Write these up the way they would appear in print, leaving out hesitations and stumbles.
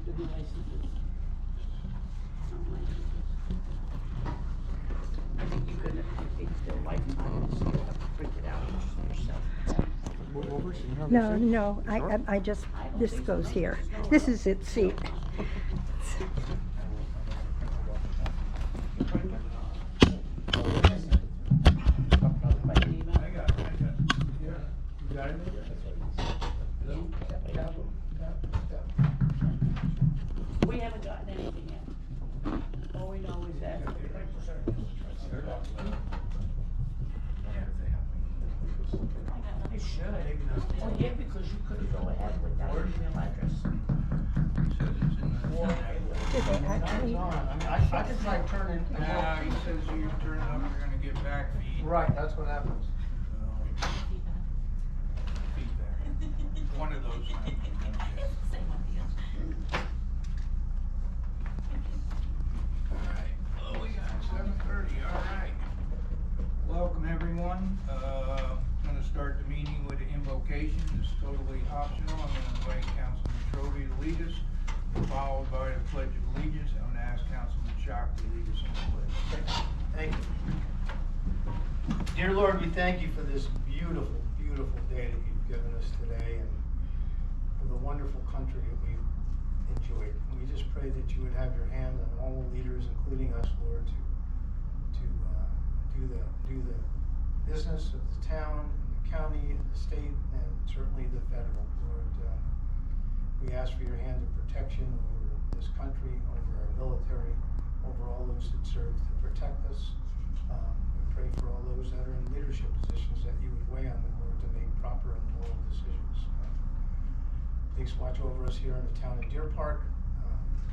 the new licenses. I think you could, I think the lifetime is, you'll have to print it out yourself. Move over so you can have No, your seat. no, I just, this goes here. This is its seat. We haven't gotten anything yet. All we know is that. You should. Oh, yeah, because you could go ahead with that email address. Did they actually? I can try turning. Now, he says you turn it up, you're gonna get back feed. Right, that's what happens. Feedback. One of those might be gonna get. Alright, well, we got 7:30, alright. Welcome, everyone. Gonna start the meeting with an invocation. It's totally optional. I'm gonna invite Councilman Trovey to lead us, followed by the Pledge of Allegiance. I'm gonna ask Councilman Shock to lead us in the pledge. Thank you. Dear Lord, we thank you for this beautiful, beautiful day that you've given us today and for the wonderful country that we've enjoyed. We just pray that you would have your hand on all the leaders, including us, Lord, to do the business of the town, the county, the state, and certainly the federal. Lord, we ask for your hand of protection over this country, over our military, over all those that serve to protect us. We pray for all those that are in leadership positions that you would weigh on them, Lord, to make proper and moral decisions. Please watch over us here in the town of Deerpark.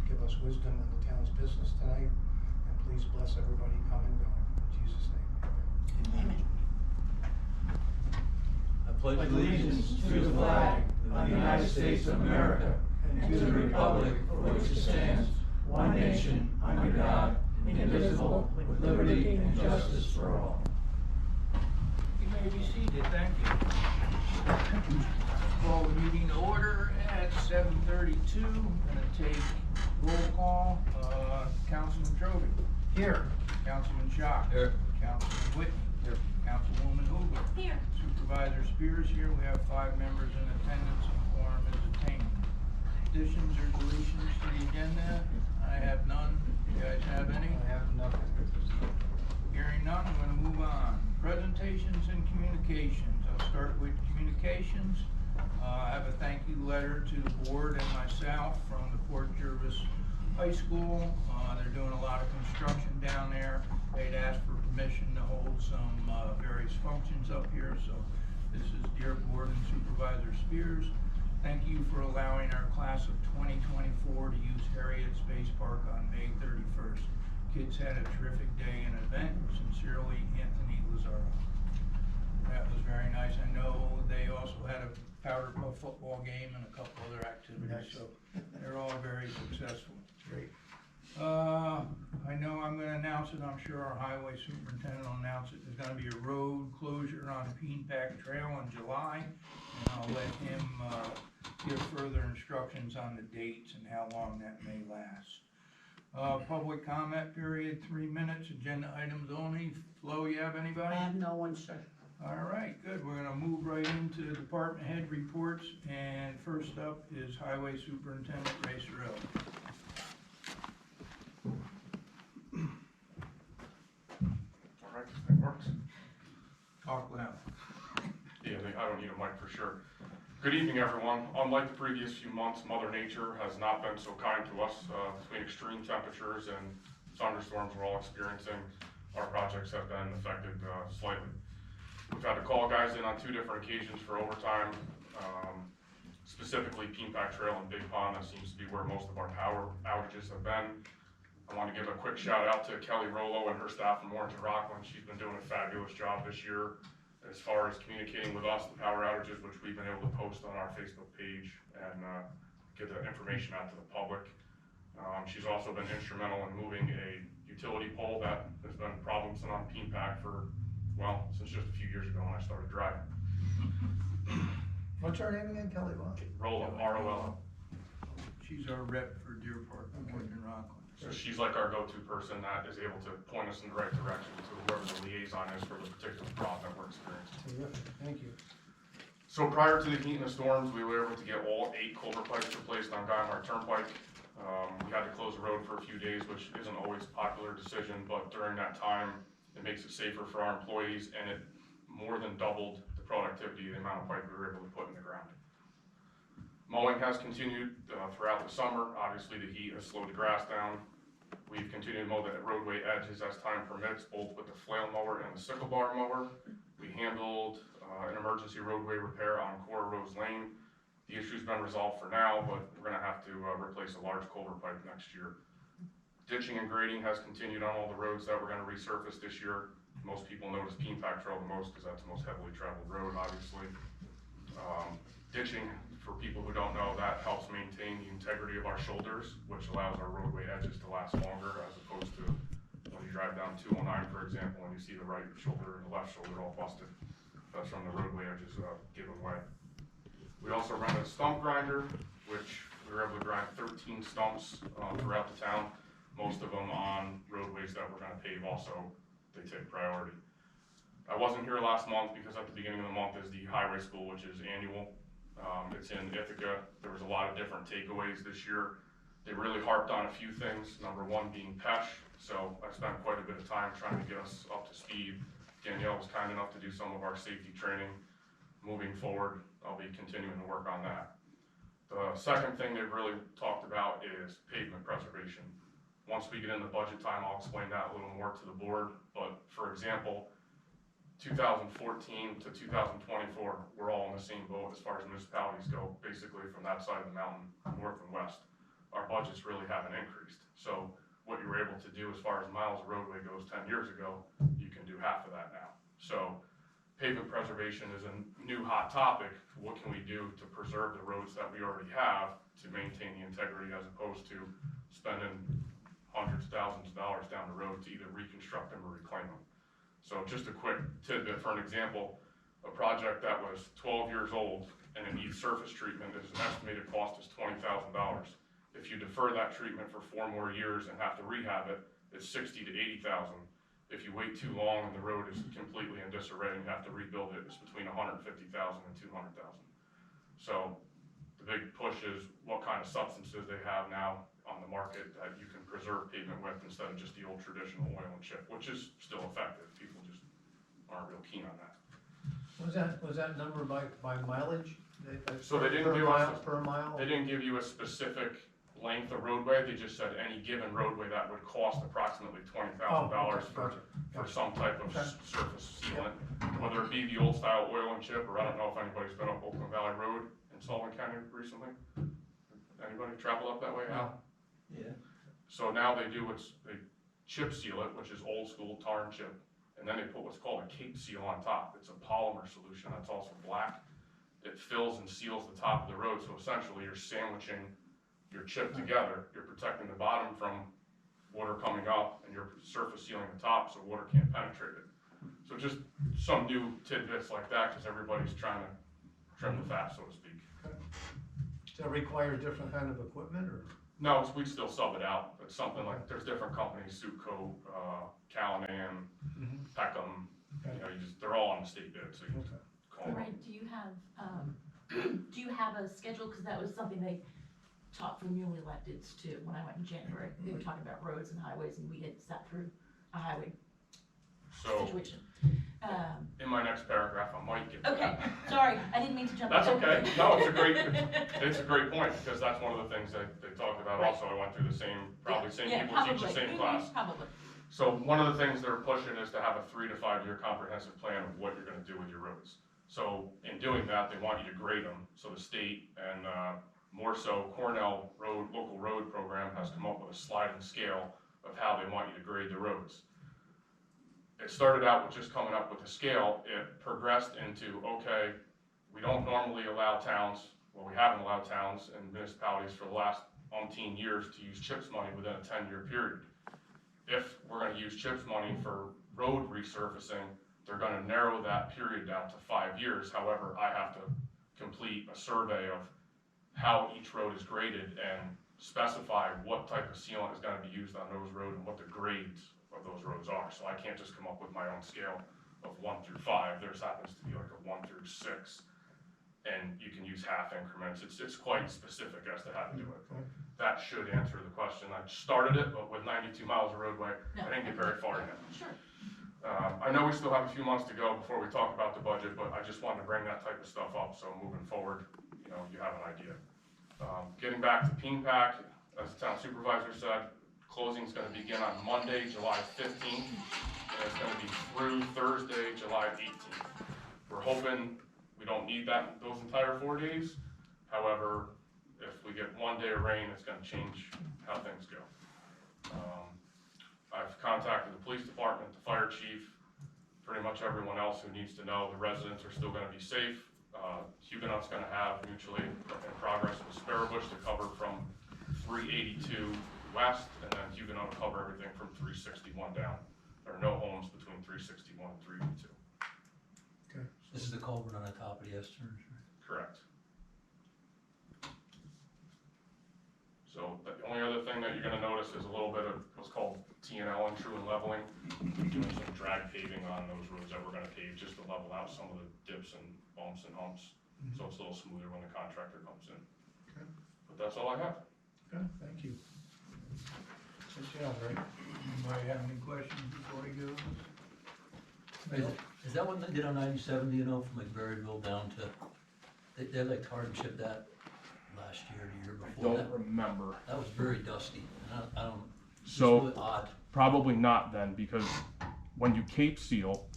Give us wisdom in the town's business tonight, and please bless everybody come and go. In Jesus' name, amen. I pledge allegiance to the flag of the United States of America and to the republic for which it stands, one nation, under God, indivisible, with liberty and justice for all. You may be seated, thank you. Call the meeting to order at 7:32. Gonna take roll call. Councilman Trovey. Here. Councilman Shock. Here. Councilman Whitney. Here. Councilwoman Hoover. Here. Supervisor Spears here. We have 5 members in attendance and quorum is attained. Additions or deletions to the agenda? I have none. You guys have any? I have nothing. Hearing none, I'm gonna move on. Presentations and communications. I'll start with communications. I have a thank you letter to the board and myself from the Port Jervis High School. They're doing a lot of construction down there. They'd asked for permission to hold some various functions up here, so this is Dear Board and Supervisor Spears. Thank you for allowing our class of 2024 to use Harriet Space Park on May 31st. Kids had a terrific day and event. Sincerely, Anthony Lazaro. That was very nice. I know they also had a powder puff football game and a couple other activities, so they're all very successful. Great. I know I'm gonna announce it, I'm sure our highway superintendent will announce it. There's gonna be a road closure on Deerpark Trail in July, and I'll let him, give further instructions on the dates and how long that may last. Public comment period, 3 minutes, agenda items only. Flo, you have anybody? I have no one, sir. All right, good. We're gonna move right into department head reports, and first up is Highway Superintendent Ray Sorrell. All right, that works. Talk loud. Yeah, I don't need a mic for sure. Good evening, everyone. Unlike the previous few months, Mother Nature has not been so kind to us. Between extreme temperatures and thunderstorms we're all experiencing, our projects have been affected slightly. We've had to call guys in on 2 different occasions for overtime, specifically Deerpark Trail and Big Pond. That seems to be where most of our power outages have been. I want to give a quick shout out to Kelly Rollo and her staff from Warrenton Rockland. She's been doing a fabulous job this year as far as communicating with us, the power outages, which we've been able to post on our Facebook page and get the information out to the public. She's also been instrumental in moving a utility pole that has been problems on Deerpark for, well, since just a few years ago when I started driving. What's her name again, Kelly? What? Rollo, R-O-L-O. She's our rep for Deerpark, in Rockland. So she's like our go-to person that is able to point us in the right direction to whoever the liaison is for the particular problem that we're experiencing. Terrific, thank you. So prior to the heat and the storms, we were able to get all 8 culvert pipes replaced on Guymar Turnpike. We had to close the road for a few days, which isn't always a popular decision, but during that time, it makes it safer for our employees, and it more than doubled the productivity, the amount of pipe we were able to put in the ground. Mowing has continued throughout the summer. Obviously, the heat has slowed the grass down. We've continued to mow the roadway edges as time permits, both with the flail mower and the sickle bar mower. We handled an emergency roadway repair on Cora Rose Lane. The issue's been resolved for now, but we're gonna have to replace a large culvert pipe next year. Ditching and grading has continued on all the roads that we're gonna resurface this year. Most people notice Deerpark Trail the most because that's the most heavily traveled road, obviously. Ditching, for people who don't know, that helps maintain the integrity of our shoulders, which allows our roadway edges to last longer, as opposed to when you drive down 209, for example, and you see the right shoulder and the left shoulder all busted. That's from the roadway edges giving way. We also run a stump grinder, which we were able to grind 13 stumps throughout the town, most of them on roadways that we're gonna pave also. They take priority. I wasn't here last month because at the beginning of the month is the highway school, which is annual. It's in Ithaca. There was a lot of different takeaways this year. They really harped on a few things, number one being PESH, so I spent quite a bit of time trying to get us up to speed. Danielle was kind enough to do some of our safety training. Moving forward, I'll be continuing to work on that. The second thing they've really talked about is pavement preservation. Once we get into budget time, I'll explain that a little more to the board, but for example, 2014 to 2024, we're all in the same boat as far as municipalities go, basically from that side of the mountain, north and west. Our budgets really haven't increased. So what you were able to do as far as miles of roadway goes 10 years ago, you can do half of that now. So pavement preservation is a new hot topic. What can we do to preserve the roads that we already have to maintain the integrity, as opposed to spending hundreds of thousands of dollars down the road to either reconstruct them or reclaim them. So just a quick tidbit for an example, a project that was 12 years old and it needs surface treatment is an estimated cost is $20,000. If you defer that treatment for 4 more years and have to rehab it, it's $60,000 to $80,000. If you wait too long and the road is completely in disarray and you have to rebuild it, it's between $150,000 and $200,000. So the big push is what kind of substances they have now on the market that you can preserve pavement with instead of just the old traditional oil and chip, which is still effective. People just aren't real keen on that. Was that number by mileage? So they didn't Per give mile, us, per mile? they didn't give you a specific length of roadway. They just said any given roadway that would cost approximately $20,000 for some type of surface sealant, whether it be the old style oil and chip, or I don't know if anybody's been up Oakland Valley Road in Sullivan County recently. Anybody travel up that way now? Yeah. So now they chip seal it, which is old school tar and chip, and then they put what's called a cape seal on top. It's a polymer solution that's also black. It fills and seals the top of the road, so essentially you're sandwiching your chip together. You're protecting the bottom from water coming up, and you're surface sealing the top so water can't penetrate it. So just some new tidbits like that, because everybody's trying to trim the fat, so to speak. Does that require different kind of equipment, or? No, we still sub it out. It's something like, there's different companies, Suitco, Callahan, Peckham, you know, they're all on the state bid, so you can call them. Right, do you have a schedule, because that was something they taught for newly electeds too, when I went in January, they were talking about roads and highways, and we had sat through a highway So, situation. in my next paragraph, I might get to Okay, that. sorry, I didn't mean to jump. That's ahead. okay. No, it's a great point, because that's one of the things that they talked about Right. also. I went through the same, probably same Yeah, people teach the probably. same class. Probably. So one of the things they're pushing is to have a 3 to 5 year comprehensive plan of what you're gonna do with your roads. So in doing that, they want you to grade them. So the state and more so Cornell local road program has come up with a sliding scale of how they want you to grade the roads. It started out with just coming up with a scale. It progressed into, okay, we don't normally allow towns, well, we haven't allowed towns and municipalities for the last umpteen years to use CHIPS money within a 10-year period. If we're gonna use CHIPS money for road resurfacing, they're gonna narrow that period down to 5 years. However, I have to complete a survey of how each road is graded and specify what type of sealant is gonna be used on those roads and what the grades of those roads are. So I can't just come up with my own scale of 1 through 5. There's happens to be like a 1 through 6. And you can use half increments. It's quite specific as to how to do it. That should answer the question. I started it, but with 92 miles of roadway, I didn't get very far in it. Sure. I know we still have a few months to go before we talk about the budget, but I just wanted to bring that type of stuff up, so moving forward, you know, you have an idea. Getting back to Deerpark, as the town supervisor said, closing is gonna begin on Monday, July 15th, and it's gonna be through Thursday, July 18th. We're hoping we don't need those entire 4 days. However, if we get 1 day of rain, it's gonna change how things go. I've contacted the police department, the fire chief, pretty much everyone else who needs to know the residents are still gonna be safe. Huguenot's gonna have mutually in progress with Sparrowbush to cover from 382 west, and then Huguenot will cover everything from 361 down. There are no homes between 361 and 382. This is the culvert on the top of the S-turn, right? Correct. So the only other thing that you're gonna notice is a little bit of what's called T&L and true and leveling. We're doing some drag paving on those roads that we're gonna pave just to level out some of the dips and bumps and humps. So it's a little smoother when the contractor comes in. Okay. But that's all I have. Okay, thank you. Good job, Ray. Anybody have any questions before we go? Is that what they did on 97, do you know, from McBaryville down to, they like tar and chip that last year, the year before? That- remember. That was very dusty, and I don't, it's So- really odd. Probably not then, because when you cape seal,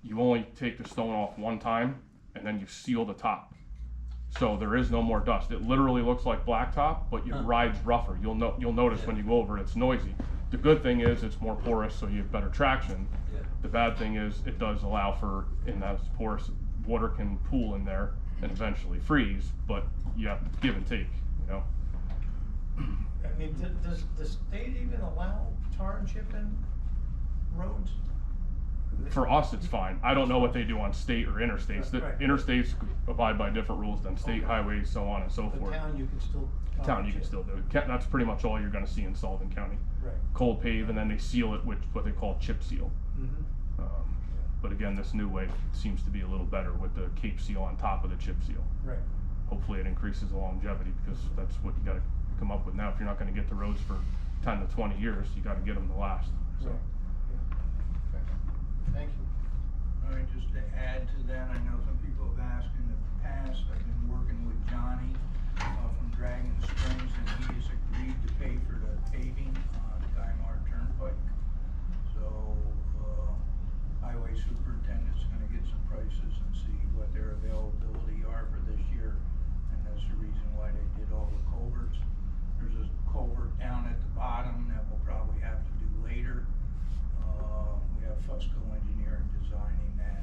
you only take the stone off one time and then you seal the top. So there is no more dust. It literally looks like blacktop, but it Huh. rides rougher. You'll notice Yeah. when you go over it, it's noisy. The good thing is it's more porous, so you have better traction. Yeah. The bad thing is it does allow for, in that porous, water can pool in there and eventually freeze, but you have to give and take, you know? I mean, does the state even allow tar and chip in roads? For us, it's fine. I don't know what they do on state or interstates. The Right. interstates abide by different rules than state Okay. highways, so on and so The forth. town, you can still. tar Town, and you can chip. still do it. That's pretty much all you're gonna see in Sullivan County. Right. Cold pave, and then they seal it with what they call chip seal. Mm-hmm. But again, this new way seems to be a little better with the cape seal on top of the chip seal. Right. Hopefully it increases the longevity, because that's what you gotta come up with now. If you're not gonna get the roads for 10 to 20 years, you gotta get them to last, so. Right. Yeah. Okay. Thank you. All right, just to add to that, I know some people have asked in the past, I've been working with Johnny from Dragon Springs, and he has agreed to pay for the paving on Guymar Turnpike. So, highway superintendent's gonna get some prices and see what their availability are for this year, and that's the reason why they did all the culverts. There's a culvert down at the bottom that we'll probably have to do later. We have Fusco Engineering designing that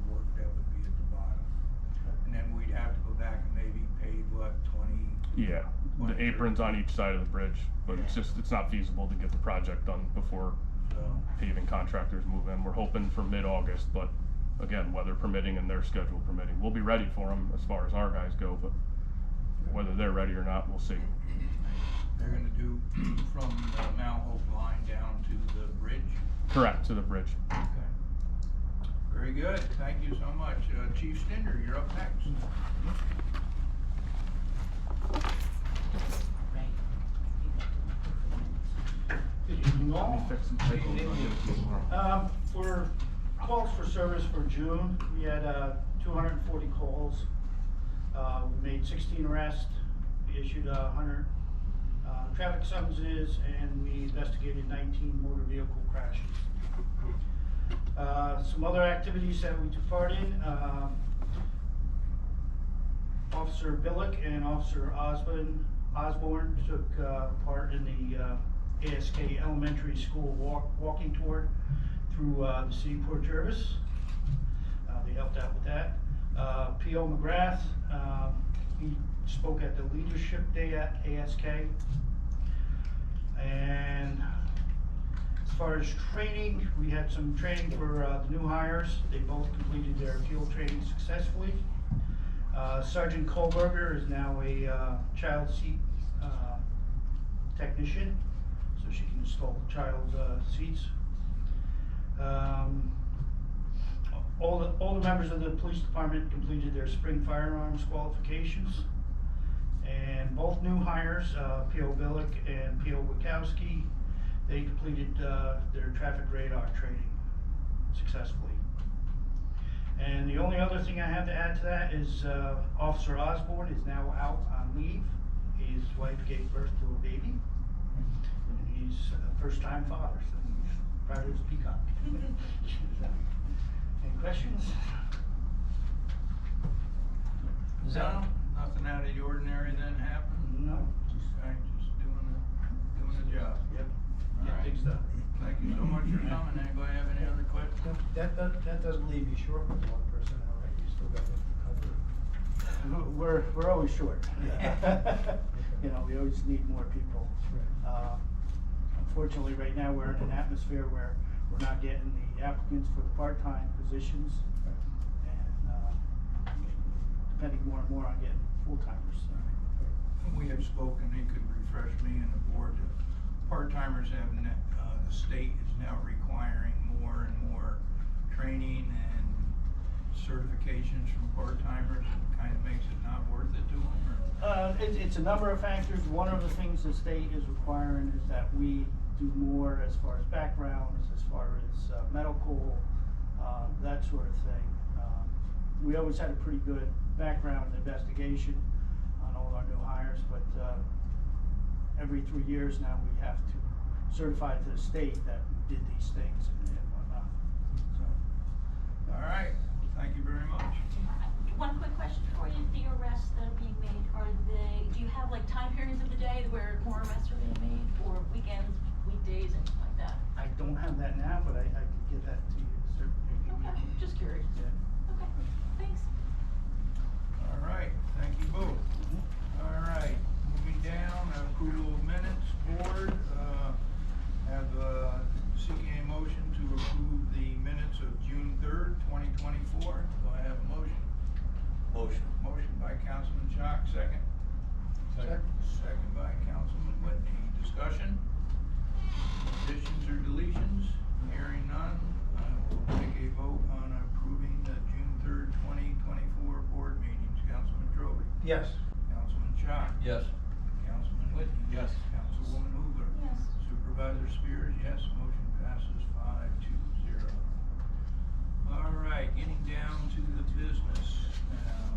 work that would be at the bottom. And then we'd have to go back and maybe pave, what, 20? Yeah, the aprons on each side of the bridge, but it's just, it's not feasible to get the project done before So, paving contractors move in. We're hoping for mid-August, but again, weather permitting and their schedule permitting. We'll be ready for them as far as our guys go, but whether they're ready or not, we'll see. they're gonna do from the Mount Hope line down to the bridge? Correct, to the bridge. Okay. Very good, thank you so much. Chief Stinder, you're up next. Good evening all. For calls for service for June, we had 240 calls. We made 16 arrests, we issued 100 traffic summonses, and we investigated 19 motor vehicle crashes. Some other activities that we took part in, Officer Billick and Officer Osborne took part in the ASK Elementary School walking tour through the city of Port Jervis. They helped out with that. P.O. McGrath, he spoke at the Leadership Day at ASK. And as far as training, we had some training for the new hires. They both completed their field training successfully. Sergeant Kohlberger is now a child seat technician, so she can install the child seats. All the members of the police department completed their spring firearms qualifications. And both new hires, P.O. Billick and P.O. Wachowski, they completed their traffic radar training successfully. And the only other thing I have to add to that is Officer Osborne is now out on leave. His wife gave birth to a baby, and he's a first-time father, so he's proud of his peacock. Any questions? No, nothing out of the ordinary then happened? No. Just doing the job. Yep. All Get right. things done. Thank you so much for coming. Anybody have any other questions? That doesn't leave you short with one personnel, right? You still got to cover. We're always short. Yeah. You know, we always need more people. Unfortunately, right now, we're in an atmosphere where we're not getting the applicants for the part-time positions. And depending more and more on getting full-timers. We have spoken, he could refresh me and the board, part-timers have, the state is now requiring more and more training and certifications from part-timers. It kind of makes it not worth it to them, or? It's a number of factors. One of the things the state is requiring is that we do more as far as backgrounds, as far as medical, that sort of thing. We always had a pretty good background investigation on all our new hires, but every 3 years now we have to certify to the state that we did these things and whatnot. So. All right, thank you very much. One quick question for you, the arrests that are being made, do you have like time periods of the day where more arrests are being made, or weekends, weekdays, anything like that? I don't have that now, but I can get that to you certainly. Okay, just curious. Yeah. Okay, thanks. All right, thank you both. All right, moving down, approval of minutes, board, seeking a motion to approve the minutes of June 3rd, 2024. Do I have a motion? Motion. Motion by Councilman Shock, second. Second by Councilman Whitney. Discussion? Additions or deletions? Hearing none, I will take a vote on approving the June 3rd, 2024 board meetings. Councilman Trobe? Yes. Councilman Shock? Yes. Councilman Whitney? Yes. Councilwoman Hoover? Yes. Supervisor Spears, yes. Motion passes 5-0. All right, getting down to the business now.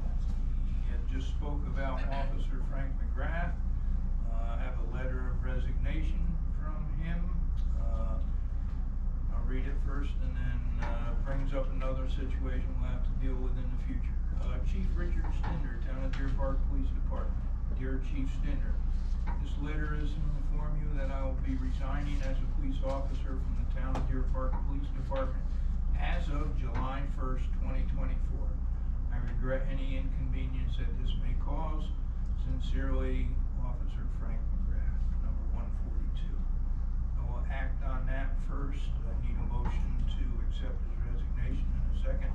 We had just spoke about Officer Frank McGrath. I have a letter of resignation from him. I'll read it first and then brings up another situation we'll have to deal with in the future. Chief Richard Stinder, Town of Deerpark Police Department. Dear Chief Stinder, this letter is to inform you that I will be resigning as a police officer from the Town of Deerpark Police Department as of July 1st, 2024. I regret any inconvenience that this may cause. Sincerely, Officer Frank McGrath, number 142. I will act on that first. I need a motion to accept his resignation in a second.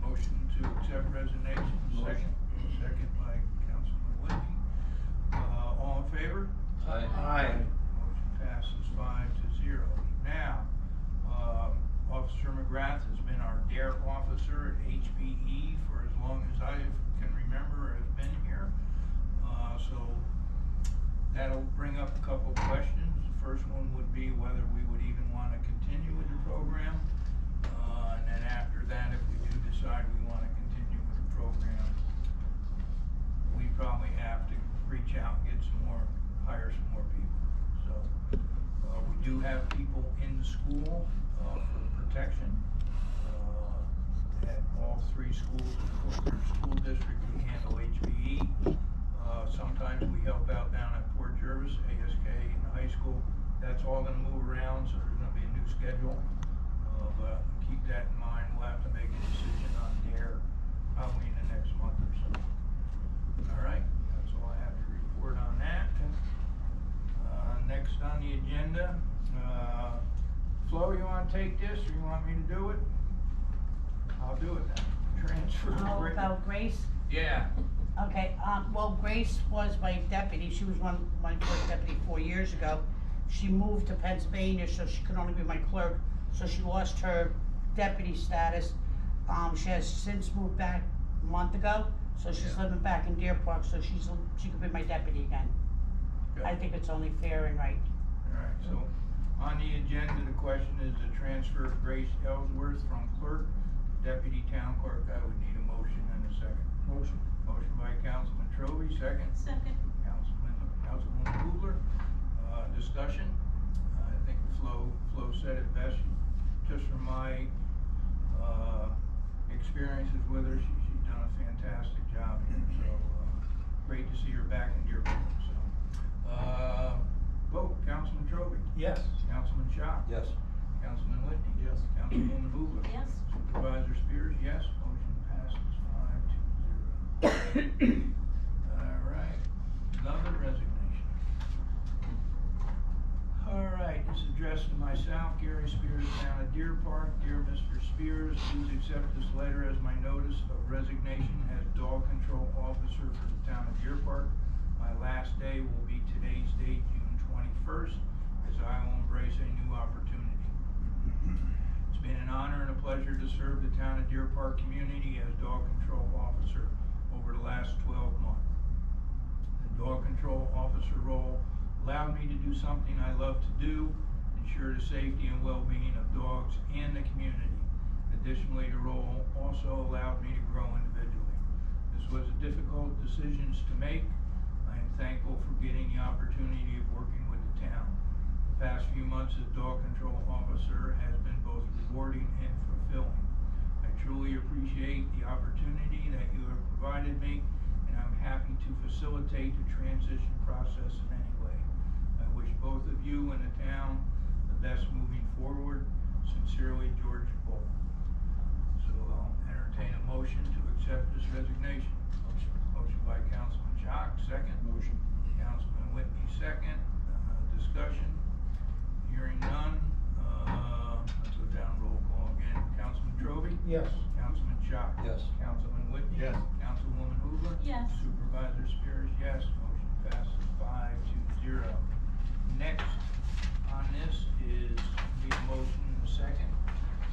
Motion to accept resignation, second. Second by Councilman Whitney. All in favor? Aye. Motion passes 5-0. Now, Officer McGrath has been our DARE officer at HPE for as long as I can remember has been here. So that'll bring up a couple of questions. The first one would be whether we would even want to continue with the program. And then after that, if we do decide we want to continue with the program, we probably have to reach out and get hire some more people. So, we do have people in the school, for protection. At all 3 schools in the Colter School District, we handle HPE. Sometimes we help out down at Port Jervis, ASK in the high school. That's all gonna move around, so there's gonna be a new schedule. But keep that in mind, we'll have to make a decision on DARE probably in the next month or so. All right, that's all I have to report on that. Next on the agenda, Flo, you wanna take this or you want me to do it? I'll do it then. Transfer. How about Grace? Yeah, Okay, well, Grace was my deputy, she was my first deputy 4 years ago. She moved to Pennsylvania, so she could only be my clerk, so she lost her deputy status. She has since moved back a month ago, so she's Yeah. living back in Deerpark, so she could be my deputy again. I think it's only fair and right. Alright, so on the agenda, the question is the transfer of Grace Ellsworth from clerk to deputy town clerk. I would need a motion and a second. Motion. Motion by Councilman Trovey, second. Second. Councilwoman Hubler. Discussion. I think Flo said it best. Just from my, experiences with her, she's done a fantastic job here, so, great to see her back in Deerpark, so. Vote, Councilman Trovey. Yes. Councilman Schock. Yes. Councilman Whitney. Yes. Councilwoman Hubler. Yes. Supervisor Spears, yes. Motion passes 5-0. All right, another resignation. All right, this is addressed to myself, Gary Spears, Town of Deerpark. Dear Mr. Spears, please accept this letter as my notice of resignation as dog control officer for the Town of Deerpark. My last day will be today's date, June 21st, as I will embrace a new opportunity. It's been an honor and a pleasure to serve the Town of Deerpark community as dog control officer over the last 12 months. The dog control officer role allowed me to do something I love to do, ensure the safety and well-being of dogs and the community. Additionally, the role also allowed me to grow individually. This was a difficult decision to make. I am thankful for getting the opportunity of working with the town. The past few months as dog control officer has been both rewarding and fulfilling. I truly appreciate the opportunity that you have provided me, and I'm happy to facilitate the transition process in any way. I wish both of you and the town the best moving forward. Sincerely, George Bull. So I'll entertain a motion to accept this resignation. Motion by Councilman Schock, second. Motion. Councilman Whitney, second. Discussion. Hearing none. Let's go down roll call again. Councilman Trovey? Yes. Councilman Schock? Yes. Councilman Whitney? Yes. Councilwoman Hubler? Yes. Supervisor Spears, yes. Motion passes 5-0. Next on this is need a motion and a second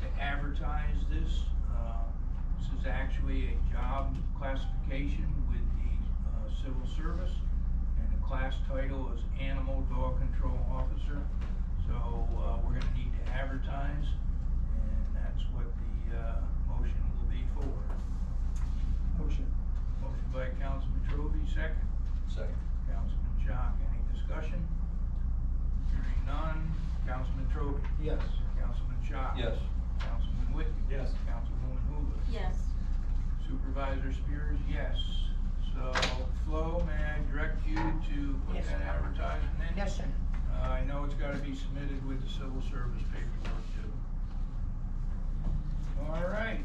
to advertise this. This is actually a job classification with the civil service, and the class title is Animal Dog Control Officer. So we're gonna need to advertise, and that's what the motion will be for. Motion. Motion by Councilman Trovey, second. Second. Councilman Schock, any discussion? Hearing none. Councilman Trovey? Yes. Councilman Schock? Yes. Councilman Whitney? Yes. Councilwoman Hubler? Yes. Supervisor Spears, yes. So, Flo, may I direct you to put Yes. that advertisement in? Yes, sir. I know it's gotta be submitted with the civil service paperwork too. All right,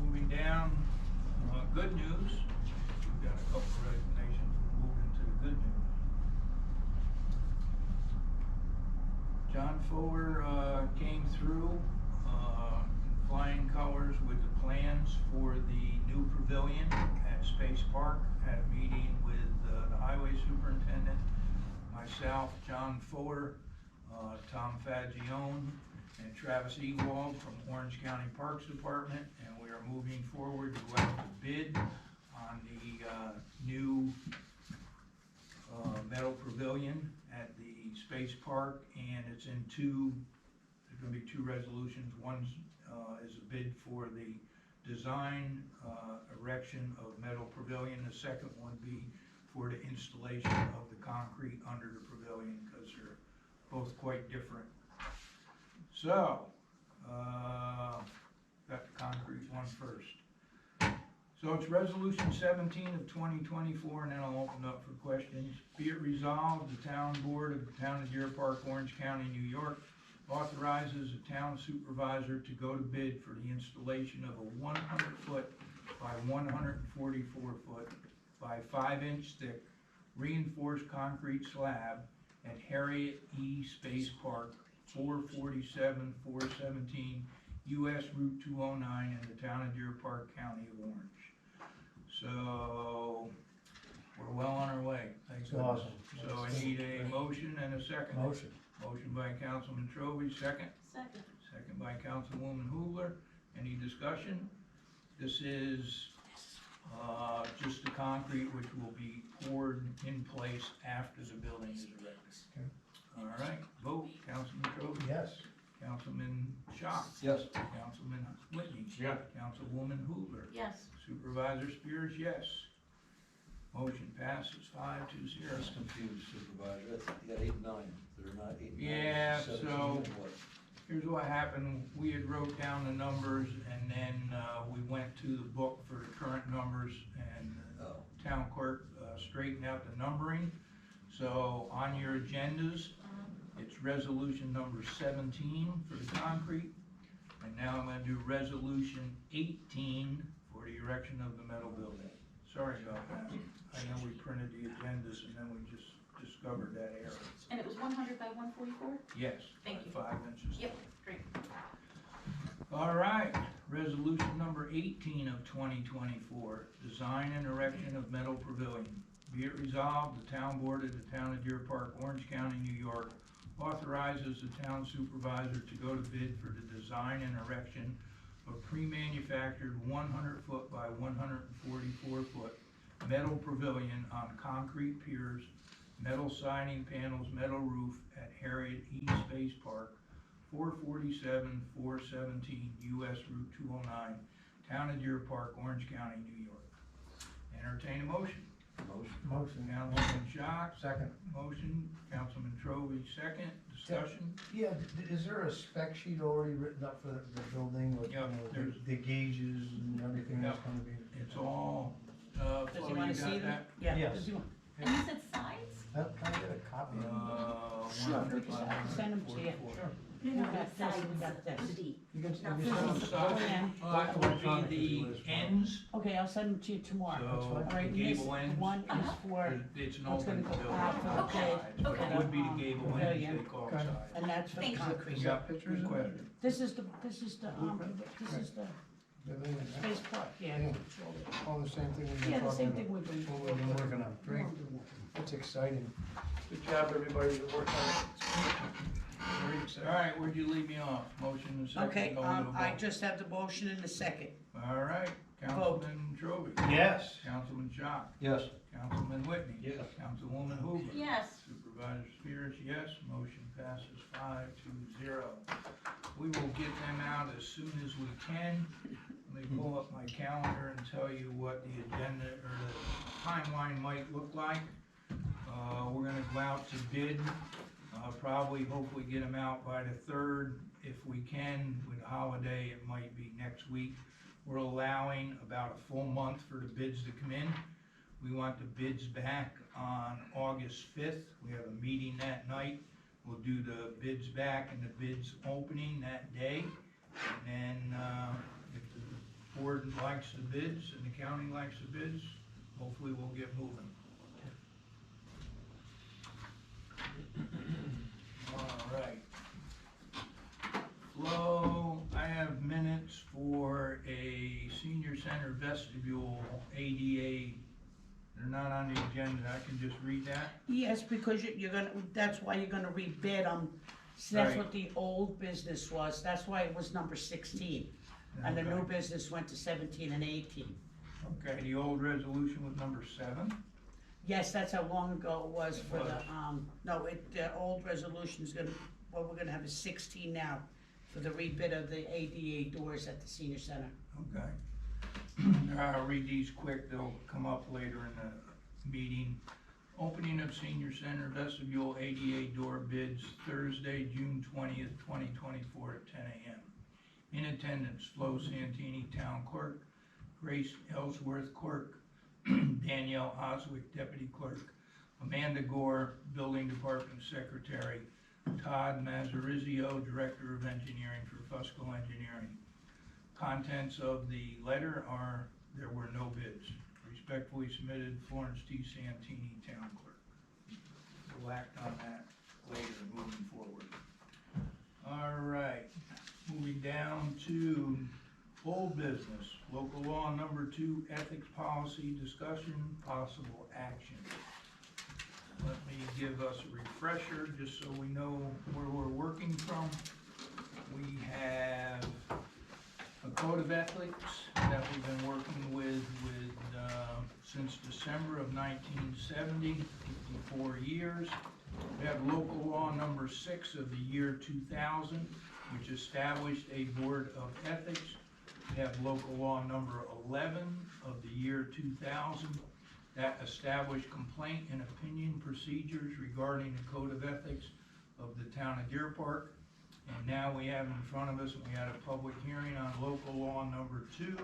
moving down, good news. We've got a couple of resignations, we'll move into the good news. John Fuller, came through, in flying colors with the plans for the new pavilion at Space Park. Had a meeting with, the highway superintendent, myself, John Fuller, Tom Fagione, and Travis Ewald from Orange County Parks Department, and we are moving forward to go out to bid on the new metal pavilion at the Space Park, and it's in there's gonna be two resolutions. One is a bid for the design, erection of metal pavilion. The second one be for the installation of the concrete under the pavilion, because they're both quite different. So, got the concrete one first. So it's resolution 17 of 2024, and then I'll open up for questions. Be it resolved, the town board of the town of Deerpark, Orange County, New York, authorizes the town supervisor to go to bid for the installation of a 100-foot by 144-foot by 5-inch thick reinforced concrete slab at Harriet E. Space Park, 447-417 US Route 209 in the town of Deerpark, County of Orange. So, we're well on our way, thank It's goodness. awesome. So I need a motion and a second. Motion. Motion by Councilman Trovey, second. Second. Second by Councilwoman Hubler. Any discussion? This is, just the concrete which will be poured in place after the building is erected. Okay. All right, vote, Councilman Trovey. Yes. Councilman Schock. Yes. Councilman Whitney. Yeah. Councilwoman Hubler. Yes. Supervisor Spears, yes. Motion passes 5-0. I was confused, Supervisor. You got 8 and 9. They're not 8 and 9. Yeah, 17 so- and what? Here's what happened, we had wrote down the numbers and then, we went to the book for the current numbers and Oh. town clerk, straightened out the numbering. So on your agendas, it's resolution number 17 for the concrete. And now I'm gonna do resolution 18 for the erection of the metal building. Sorry about that. I know we printed the agendas and then we just discovered that error. And it was 100 by 144? Yes. Thank you. 5 inches. Yep, great. All right, resolution number 18 of 2024, design and erection of metal pavilion. Be it resolved, the town board of the town of Deerpark, Orange County, New York, authorizes the town supervisor to go to bid for the design and erection of pre-manufactured 100-foot by 144-foot metal pavilion on concrete piers, metal siding panels, metal roof at Harriet E. Space Park, 447, 417 US Route 209, Town of Deerpark, Orange County, New York. Entertain a motion. Motion. Councilman Schock, Second. motion. Councilman Trovey, second. Discussion. Yeah, is there a spec sheet already written up for the building with, Yeah, there's- the gauges and everything that's gonna be? It's all, Does Flo, he you wanna got see them? that? Yeah. Yes. Does he want- And you said signs? Can I get a copy of it? 100 by I can send them to you. 144. No, We no, got the this, signs, we got this. the D. You can, No, you this can is- send Side, Yeah. would be the ends, Okay, I'll send them to you tomorrow. so All the right, this gable ends. one is for, It's an what's open gonna go building out on for both the sides, but okay. it would be the gable ends, Pavilion. they call Okay. sides. and that's for the Thank you. concrete. Is Yeah, that pictures good of it? question. This is the Everything is- Space Park, yeah. Yeah. it's all there. All the same thing we've been Yeah, the same talking thing we've been. what we've been working on. Great. That's exciting. Good job, everybody that worked on it. Very All exciting. right, where'd you leave me off? Motion and second. Okay, go to the I vote. just have the motion in the second. All right, Councilman Trovey. Yes. Councilman Schock. Yes. Councilman Whitney. Yes. Councilwoman Hoover. Yes. Supervisor Spears, yes. Motion passes 5-0. We will get them out as soon as we can. Let me pull up my calendar and tell you what the agenda or the timeline might look like. We're gonna go out to bid, probably hopefully get them out by the 3rd. If we can, with the holiday, it might be next week. We're allowing about a full month for the bids to come in. We want the bids back on August 5th. We have a meeting that night. We'll do the bids back and the bids opening that day. And then, if the board likes the bids and the county likes the bids, hopefully we'll get moving. All right. Flo, I have minutes for a senior center vestibule ADA. They're not on the agenda. I can just read that. Yes, because you're gonna, that's why you're gonna rebid them. So that's Right. what the old business was, that's why it was number 16. And the new Okay. business went to 17 and 18. Okay, the old resolution was number 7. Yes, that's how long ago it was for It the, was. no, the old resolution's gonna, what we're gonna have is 16 now for the rebid of the ADA doors at the senior center. Okay. I'll read these quick, they'll come up later in the meeting. Opening of senior center vestibule ADA door bids Thursday, June 20th, 2024 at 10 a.m. In attendance, Flo Santini, Town Clerk, Grace Ellsworth, Clerk, Danielle Oswick, Deputy Clerk, Amanda Gore, Building Department Secretary, Todd Mazarizio, Director of Engineering for Fusco Engineering. Contents of the letter are, there were no bids. Respectfully submitted, Florence T. Santini, Town Clerk. We'll act on that later, moving forward. All right, moving down to Old business, local law number 2, ethics policy discussion, possible action. Let me give us a refresher, just so we know where we're working from. We have a code of ethics that we've been working with since December of 1970, 54 years. We have local law number 6 of the year 2000, which established a board of ethics. We have local law number 11 of the year 2000 that established complaint and opinion procedures regarding the code of ethics of the town of Deerpark. And now we have in front of us, we had a public hearing on local law number 2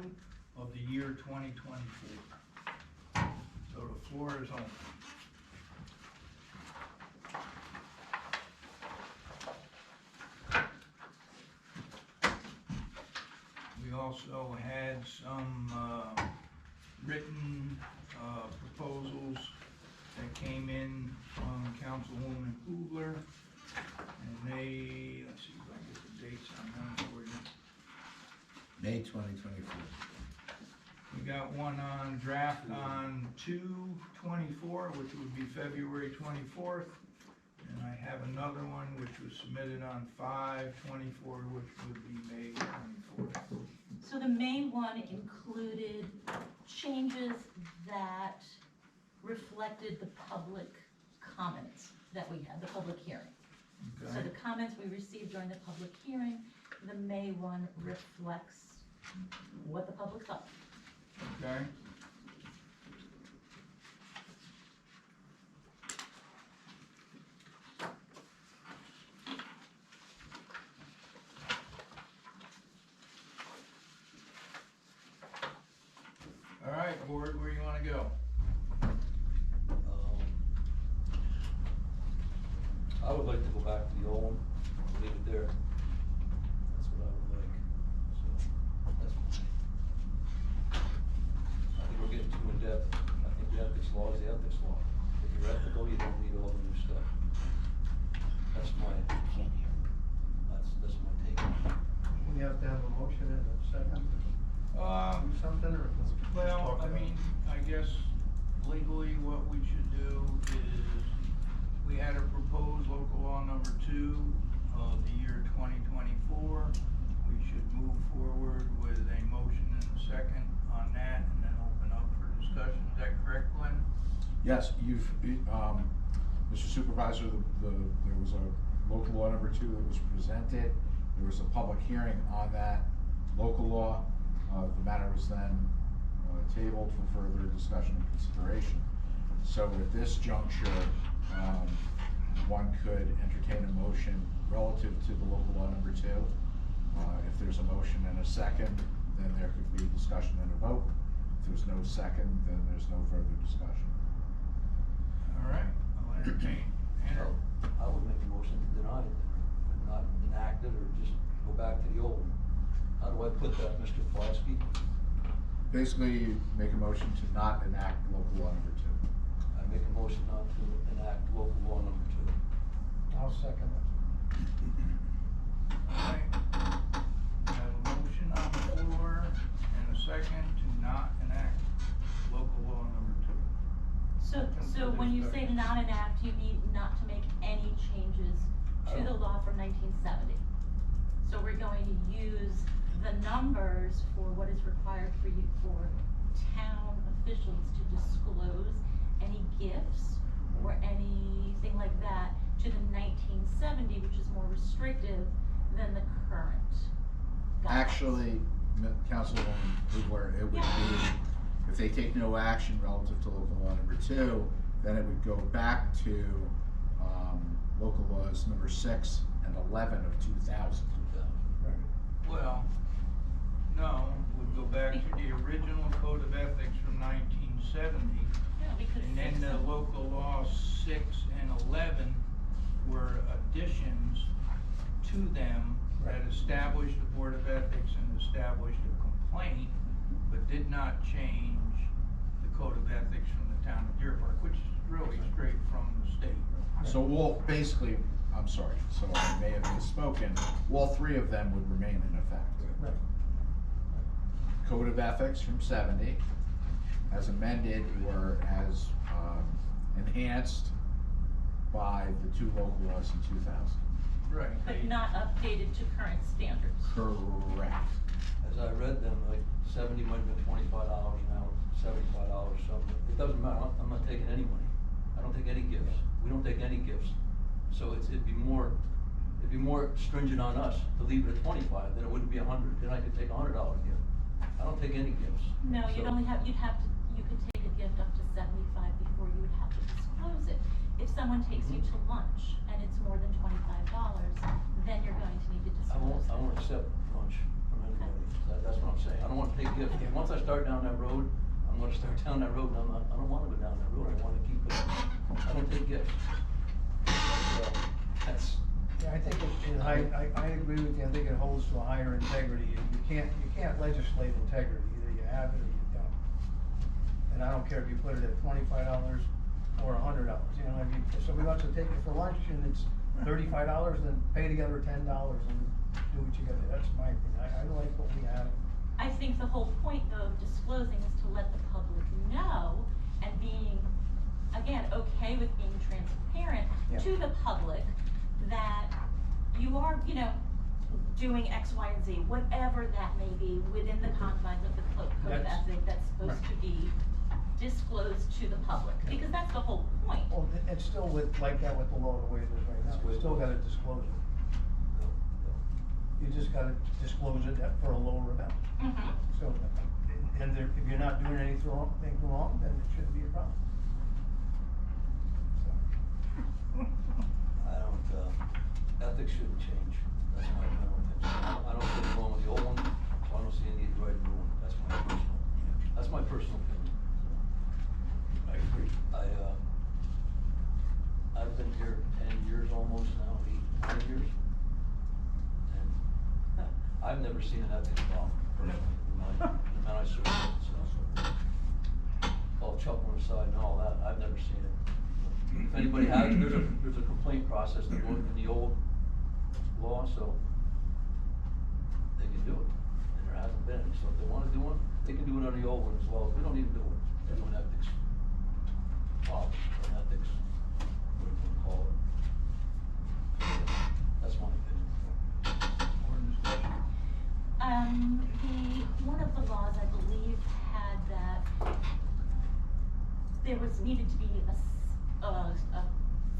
of the year 2024. So the floor is open. We also had some written proposals that came in from Councilwoman Kugler, and they, let's see if I can get the dates on them for you. May 2024. We got one on draft on 2/24, which would be February 24th, and I have another one which was submitted on 5/24, which would be May 24th. So the main one included changes that reflected the public comments that we had, the public hearing. So the comments we received during the public hearing, the May one reflects what the public thought. Okay. All right, board, where you want to go? I would like to go back to the old one, leave it there. That's what I would like. So, that's, I think we're getting too in-depth. I think the ethics law is the ethics law. If you're ethical, you don't need all the new stuff. That's my take. We have to have a motion and a second to do something, or? Well, I mean, I guess legally what we should do is, we had a proposed local law number 2 of the year 2024. We should move forward with a motion and a second on that, and then open up for discussion. Is that correct, Glenn? Yes, Mr. Supervisor, there was a local law number 2 that was presented. There was a public hearing on that local law. The matter was then tabled for further discussion and consideration. So at this juncture, one could entertain a motion relative to the local law number 2. If there's a motion and a second, then there could be discussion and a vote. If there's no second, then there's no further discussion. All right, I'll entertain. Andrew? I would make a motion to deny it, not enact it, or just go back to the old one. How do I put that, Mr. Pulaski? Basically, you make a motion to not enact local law number 2. I make a motion not to enact local law number 2. I'll second it. All right. We have a motion on the floor and a second to not enact local law number 2. So when you say not enact, you need not to make any changes to the law from 1970. So we're going to use the numbers for what is required for you, for town officials to disclose any gifts or anything like that to the 1970, which is more restrictive than the current guidelines. Actually, Councilwoman Kugler, it would be, if they take no action relative to local law number 2, then it would go back to local laws number 6 and 11 of 2000. Well, no, we'd go back to the original code of ethics from 1970. Yeah, we could And then fix the them. local law 6 and 11 were additions to them that established the Board of Ethics and established a complaint, but did not change the code of ethics from the town of Deerpark, which is really straight from the state. So all, basically, I'm sorry, so I may have misspoken, all 3 of them would remain in effect. Right. Code of Ethics from 70, as amended or as enhanced by the two local laws in 2000. Right. But not updated to current standards. Correct. As I read them, like 70 might have been $25 now, $75, something. It doesn't matter, I'm not taking any money. I don't take any gifts. We don't take any gifts. So it'd be more stringent on us to leave it at 25 than it would be 100. Then I could take a $100 gift. I don't take any gifts. No, So- you could take a gift up to 75 before you would have to disclose it. If someone takes you to lunch and it's more than $25, then you're going to need to I disclose it. won't accept lunch from anybody. That's what I'm saying. I don't wanna take gifts. Once I start down that road, I'm gonna start down that road, and I don't wanna go down that road. I wanna keep it, I don't take gifts. That's, Yeah, I think I agree with you, I think it holds to a higher integrity, you can't legislate integrity, either you have it or you don't. And I don't care if you put it at $25 or $100, you know, if somebody wants to take it for lunch and it's $35, then pay the other $10 and do what you gotta do, that's my opinion, I like what we have. I think the whole point though of disclosing is to let the public know and being, again, okay with being transparent Yeah. to the public that you are, doing X, Y, and Z, whatever that may be, within the confines of the code of That's- ethics that's supposed to be disclosed to the public, because that's the whole point. Well, it's still like that with the law the way it is right now, you still gotta disclose it, you just gotta disclose it for a lower amount. Mhm. So, and if you're not doing anything wrong, then it shouldn't be a problem. So, I don't, ethics shouldn't change. That's my general opinion. I don't see anything wrong with the old one, so I don't see any need to write a new one. That's my personal opinion. I agree. I've been here 10 years almost now, 8, 9 years. And I've never seen an ethics problem personally, in the amount I served, so. All chuckling aside and all that, I've never seen it. If anybody has, there's a complaint process that goes in the old law, so they can do it, and there hasn't been, so if they wanna do one, they can do it on the old one as well, we don't need to do it, there's an ethics problem, or an ethics, what do you wanna call it? That's my opinion. More discussion? One of the laws, I believe, had that there needed to be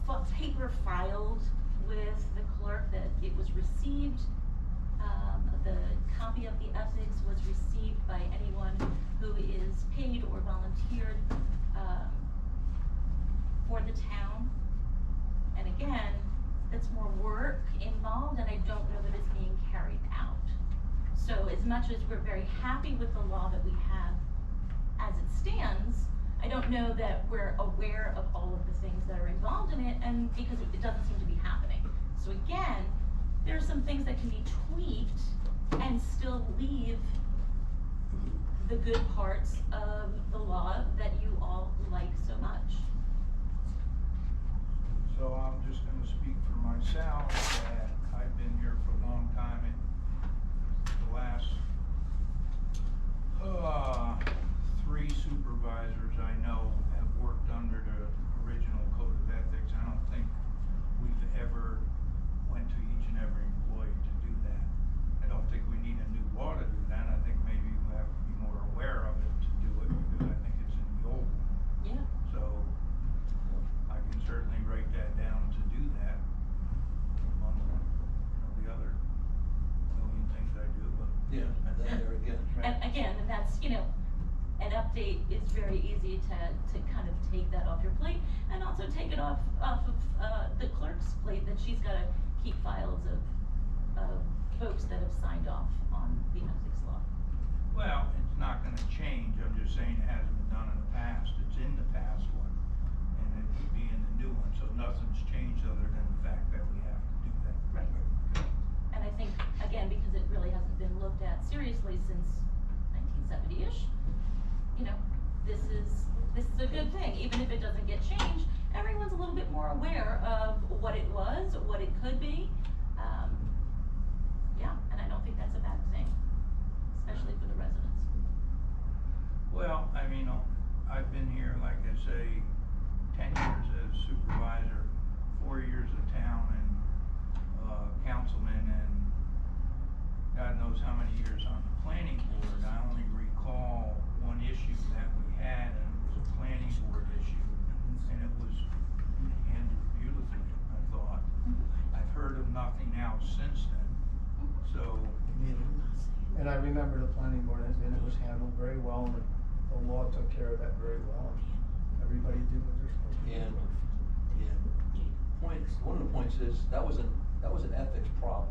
a paper filed with the clerk that it was received. The copy of the ethics was received by anyone who is paid or volunteered, for the town. And again, that's more work involved, and I don't know that it's being carried out. So as much as we're very happy with the law that we have as it stands, I don't know that we're aware of all of the things that are involved in it, and because it doesn't seem to be happening. So again, there are some things that can be tweaked and still leave the good parts of the law that you all like so much. So I'm just gonna speak for myself, that I've been here for a long time, and the last, 3 supervisors I know have worked under the original code of ethics. I don't think we've ever went to each and every employee to do that. I don't think we need a new law to do that. I think maybe we have to be more aware of it to do it, because I think it's in the old one. Yeah. So I can certainly write that down to do that among, the other million things I do, but. Yeah, and then there again. And again, and that's, an update is very easy to kind of take that off your plate, and also take it off of, the clerk's plate, that she's gotta keep files of folks that have signed off on the ethics law. Well, it's not gonna change, I'm just saying it hasn't been done in the past, it's in the past one, and it would be in the new one, so nothing's changed other than the fact that we have to do that. Right. And I think, again, because it really hasn't been looked at seriously since 1970-ish, this is a good thing. Even if it doesn't get changed, everyone's a little bit more aware of what it was, what it could be. Yeah, and I don't think that's a bad thing, especially for the residents. I mean, I've been here, like I say, 10 years as supervisor, 4 years of town and, councilman, and God knows how many years on the planning board. I only recall one issue that we had, and it was a planning board issue, and it was handled beautifully, I thought. I've heard of nothing else since then, so. And I remember the planning board, and it was handled very well, and the law took care of that very well. Everybody did what they're supposed to do. And, one of the points is, that was an ethics problem.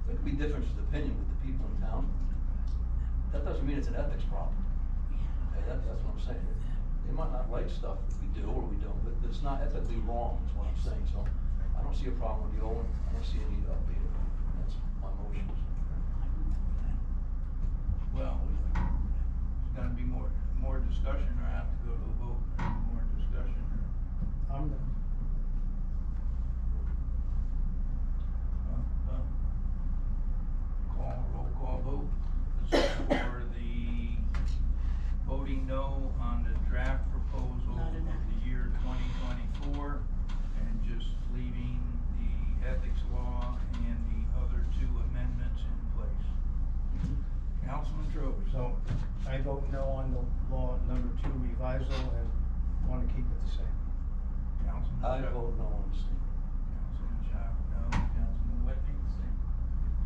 There could be differences of opinion with the people in town. That doesn't mean it's an ethics problem. Okay, that's what I'm saying. They might not like stuff that we do or we don't, but it's not ethically wrong, is what I'm saying. So I don't see a problem with the old one. I don't see a need to update it. That's my motion. Well, there's gonna be more discussion, or I have to go to a vote, more discussion, or? I'm done. Roll call vote. This is for the voting no on the draft proposal Not of enough. the year 2024, and just leaving the ethics law and the other two amendments in place. Councilman Trowbridge. So I vote no on the law number 2 revisal and want to keep it the same. Councilman I Shuck. vote no on this thing. Councilman Shuck, no. Councilman Whitney.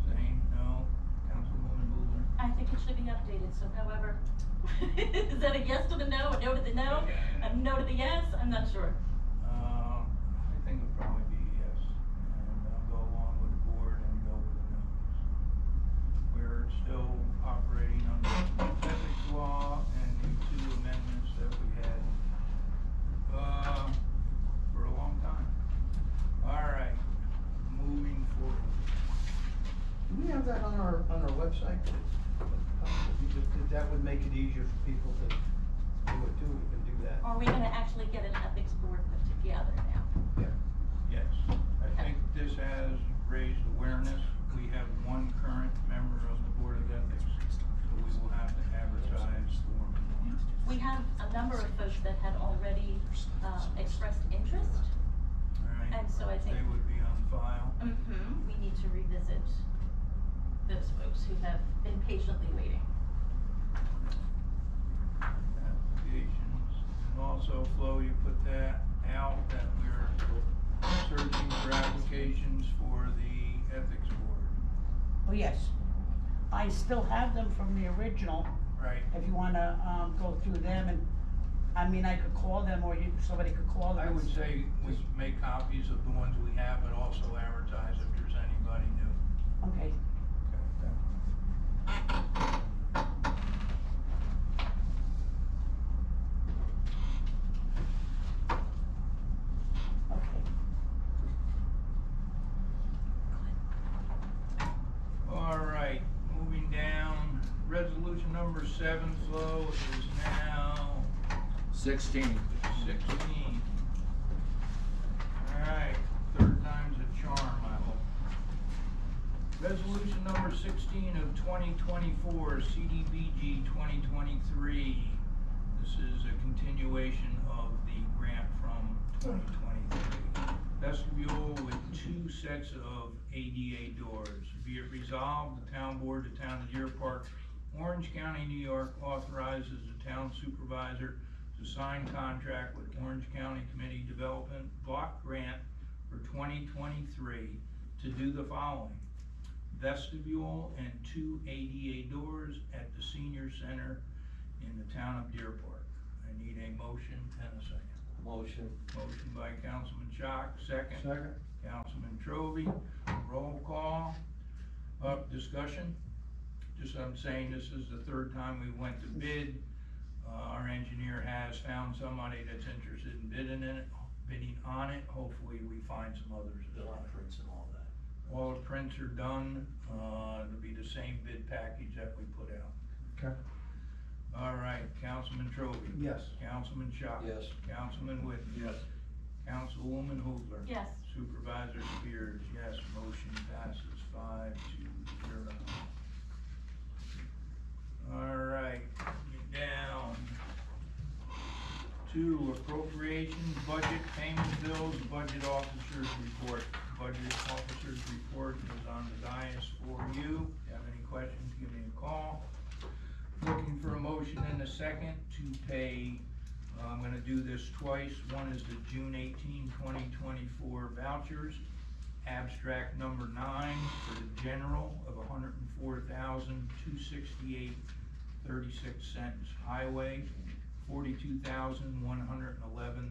Same, no. Councilwoman Boozer. I think it should be updated, so however, is that a yes to the no, a no to the no, a no to the yes? I'm not sure. I think it'll probably be a yes, and I'll go along with the board and go with the no's. We're still operating under the ethics law and the two amendments that we had, for a long time. All right, moving forward. Do we have that on our website? That would make it easier for people to do it too, we can do that. Are we gonna actually get an ethics board put together now? Yeah. Yes, I think this has raised awareness. We have one current member of the Board of Ethics, so we will have to advertise for one. We have a number of folks that had already, expressed interest, All right? and so I think. They would be on file. We need to revisit those folks who have been patiently waiting. Applications, and also, Flo, you put that out, that we're searching for applications for the ethics board. Oh, yes. I still have them from the original, Right. if you wanna, go through them, and, I mean, I could call them, or somebody could call them. I would say we make copies of the ones we have, but also advertise if there's anybody new. Okay. Okay. All right, moving down, resolution number 7, Flo, is now 16. 16. All right, third time's a charm, I hope. Resolution number 16 of 2024, CDBG 2023. This is a continuation of the grant from 2023. Vestibule with 2 sets of ADA doors. Be it resolved, the town board, the town of Deerpark, Orange County, New York, authorizes the town supervisor to sign contract with Orange County Community Development Block Grant for 2023 to do the following: vestibule and 2 ADA doors at the senior center in the town of Deerpark. I need a motion and a second. Motion. Motion by Councilman Schock, second. Second. Councilman Trovey, roll call. Discussion. Just, I'm saying, this is the third time we went to bid. Our engineer has found somebody that's interested in bidding on it. Hopefully we find some others as Bill well. and prints and all that. All the prints are done, it'll be the same bid package that we put out. Okay. All right, Councilman Trovey. Yes. Councilman Schock. Yes. Councilman Whitney. Yes. Councilwoman Hoopler. Yes. Supervisor Spears, yes, motion passes 5-0. All right, get down 2, appropriations, budget, payment bills, budget officers report. Budget officers report is on the dais for you. If you have any questions, give me a call. Looking for a motion in a second to pay, I'm gonna do this twice. One is the June 18, 2024 vouchers. Abstract number 9 for the general of $104,268.36. Highway, $42,111.79.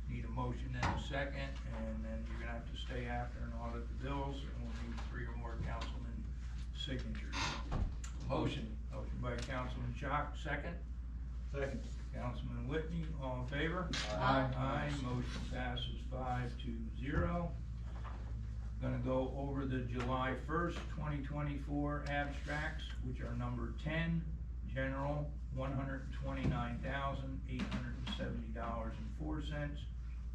Need a motion in a second, and then you're gonna have to stay after and audit the bills, and we'll need 3 or more councilmen signatures. Motion by Councilman Chalk, second. Second. Councilman Whitney, all in favor? Aye. Aye, motion passes 5-0. Gonna go over the July 1st, 2024 abstracts, which are number 10, general, $129,870.04.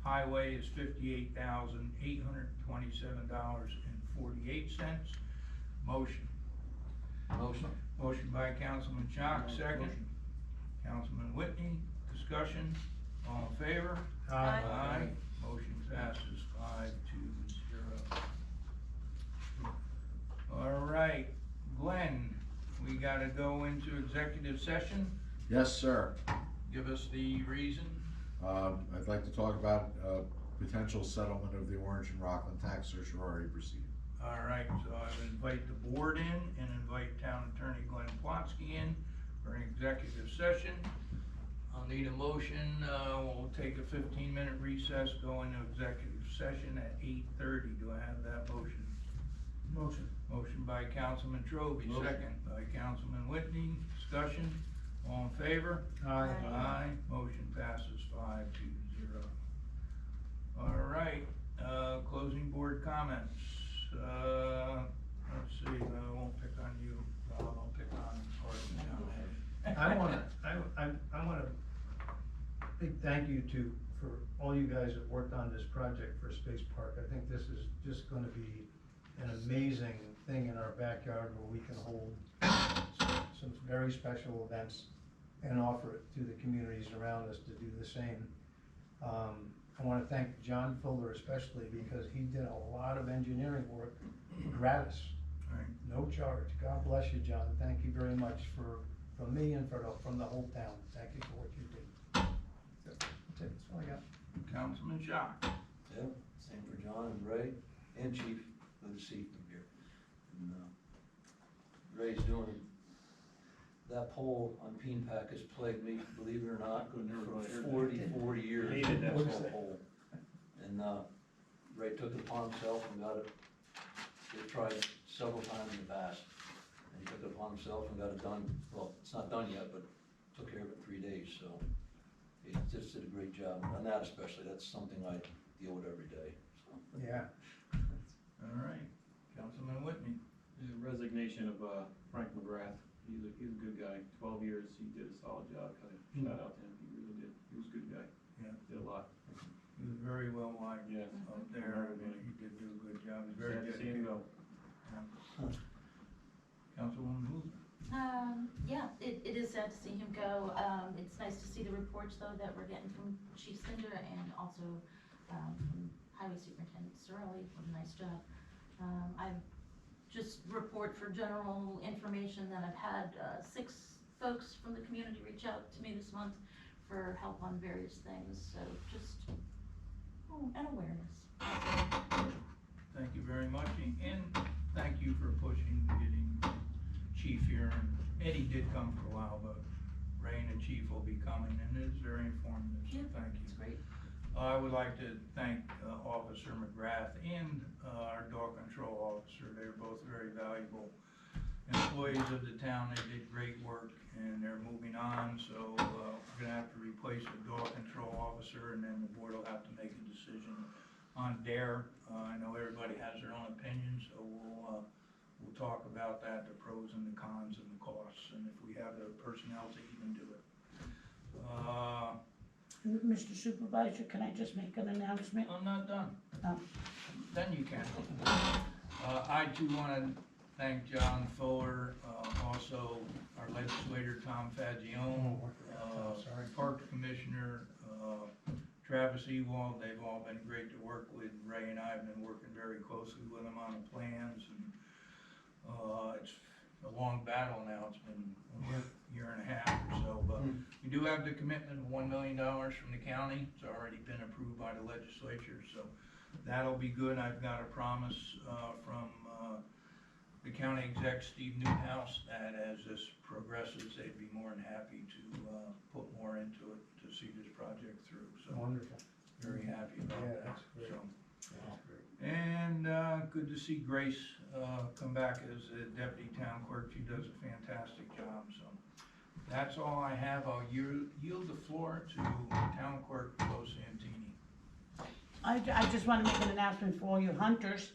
Highway is $58,827.48. Motion. Motion by Councilman Chalk, second. Councilman Whitney, discussion, all in favor? Aye. Motion passes 5-0. All right, Glenn, we gotta go into executive session. Yes, sir. Give us the reason. I'd like to talk about, potential settlement of the Orange and Rockland tax certiorari proceeding. All right, so I invite the board in and invite Town Attorney Glenn Plotsky in for an executive session. I'll need a motion, we'll take a 15-minute recess, go into executive session at 8:30. Do I have that motion? Motion. Motion by Councilman Trovey, second by Councilman Whitney. Discussion, all in favor? Aye. Aye, motion passes 5-0. All right, closing board comments. Let's see, I won't pick on you, I'll pick on Gordon. I wanna big thank you for all you guys that worked on this project for Space Park. I think this is just gonna be an amazing thing in our backyard where we can hold some very special events and offer it to the communities around us to do the same. I wanna thank John Fuller especially because he did a lot of engineering work gratis, Right. no charge. God bless you, John. Thank you very much from me and from the whole town. Thank you for what you did. That's it, that's all I got. Councilman Shock. Yeah, same for John and Ray and Chief, good to see them here. And, Ray's doing, that pole on Peen Pack has plagued me, believe it or not, for 40 years. Hated that That pole. And, Ray took it upon himself and got it, they tried several times in the past. And he took it upon himself and got it done, well, it's not done yet, but took care of it in 3 days, so. He just did a great job, and on that especially, that's something I deal with every day, so. Yeah. All right, Councilman Whitney. The resignation of Frank McGrath. He's a good guy. 12 years, he did a solid job. Shout out to him. He really did. He was a good guy. Yeah. Did a lot. He was very well liked Yes. up there, and he did do a good job, he's very Sad to see him dedicated. go. Councilwoman Hoover. Yeah, it is sad to see him go. It's nice to see the reports though that we're getting from Chief Cinder and also, from Highway Superintendent Surley. What a nice job. I've just report for general information that I've had, 6 folks from the community reach out to me this month for help on various things, so just, an awareness. Thank you very much, and thank you for pushing, getting Chief here, and Eddie did come for a while, but Ray and the Chief will be coming, and it's very informative, so Yeah, thank you. it's great. I would like to thank Officer McGrath and our dog control officer. They're both very valuable employees of the town. They did great work and they're moving on, so we're gonna have to replace the dog control officer, and then the board will have to make a decision on Dare. I know everybody has their own opinion, so we'll talk about that, the pros and the cons and the costs, and if we have the personnel to even do it. Mr. Supervisor, can I just make an announcement? I'm not done. Oh. Then you can. I too want to thank John Fuller, also our legislator Tom Fagione, Park Commissioner, Travis Ewald. They've all been great to work with. Ray and I have been working very closely with them on the plans, and it's a long battle now. It's been a year and a half or so, but we do have the commitment of $1 million from the county. It's already been approved by the legislature, so that'll be good. I've got a promise from the county exec, Steve Newhouse, that as this progresses, they'd be more than happy to put more into it to see this project through. So Wonderful. very happy about Yeah, that. that's great. So, That's great. and good to see Grace come back as a deputy town clerk. She does a fantastic job. So that's all I have. I'll yield the floor to town clerk Lo Santini. I just want to make an announcement for all you hunters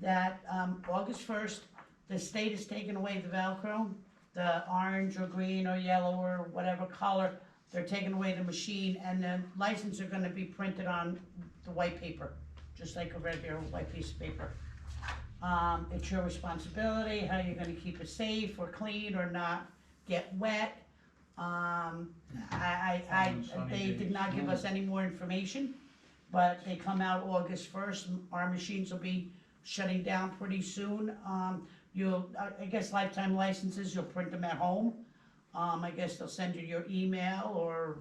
that August 1st, the state is taking away the Velcro, the orange or green or yellow or whatever color. They're taking away the machine, and the license are gonna be printed on the white paper, just like a regular white piece of paper. It's your responsibility, how you're gonna keep it safe or clean or not get wet. They did not give us any more information, but they come out August 1st. Our machines will be shutting down pretty soon. I guess lifetime licenses, you'll print them at home. I guess they'll send you your email or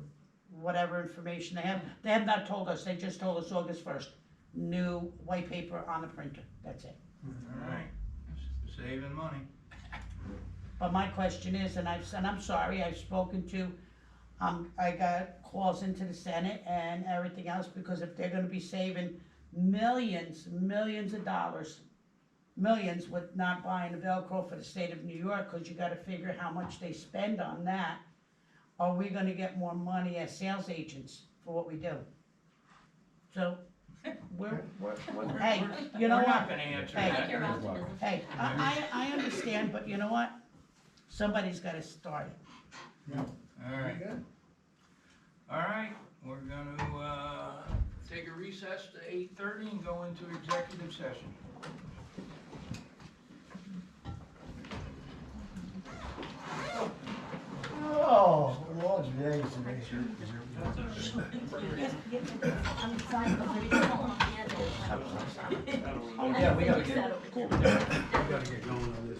whatever information they have. They have not told us, they just told us August 1st. New white paper on the printer, that's it. All right, saving money. But my question is, and I'm sorry, I've spoken to, I got calls into the Senate and everything else, because if they're gonna be saving millions of dollars, millions with not buying a Velcro for the state of New York, cause you gotta figure how much they spend on that, are we gonna get more money as sales agents for what we do? So, we're hey, you know We're what? not gonna answer Hey. that. Your optimism. Hey, I understand, but you know what? Somebody's gotta start it. All right. All right, we're gonna take a recess to 8:30 and go into executive session. Oh, Lord's days today. I'm excited, but we don't want to be at it. Yeah, we gotta get, Cool. we gotta get going on this.